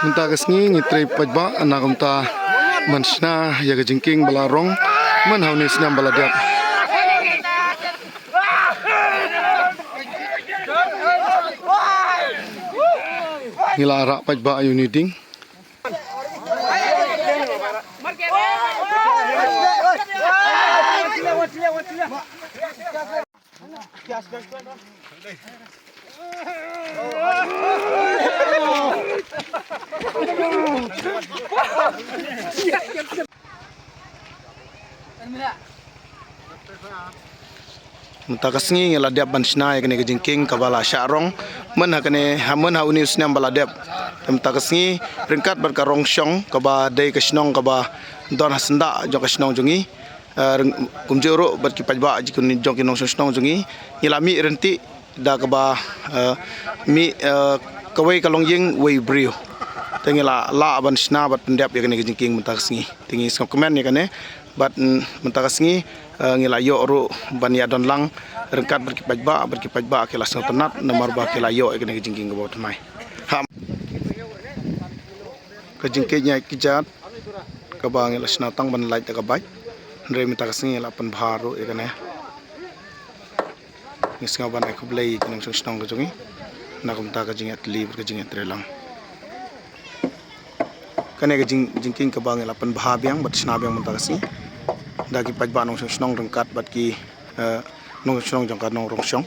Unta kasngi ngitrei pajba anak unta mansna ya jingking balarong man haunis nam baladiap. Ngila arak pajba ayu niding. Munta kasngi ngila diap bansna ya kene jingking kabala syarong man hakane hamun haunis nam baladiap. Munta kasngi ringkat berkarong syong kaba dei kasnong kaba don hasenda jong kasnong jungi kumjero berkipaj ba jikun jong kinong kasnong jungi ngila mi renti da kaba mi kawai kalong ying wei brio tengila la bansna bat pendiap ya kene jingking munta kasngi tingi skop komen ya kane bat munta kasngi ngila yo ru ban ya don lang rengkat berkipaj ba kelas tenat nomor ba kila yo kene jingking go mai ham kejingkenya kijat kabang ngila snatang ban lait ka bai ndre munta kasngi ngila pan bharu kene ngisnga ban ko blai kinong snong jongi na kumta ka jingat libre ka jingat relang kane ka jingking kabang ngila pan bhabyang bat snabyang munta kasngi dagi pajba nong snong rengkat bat ki nong snong jong ka nong rong syong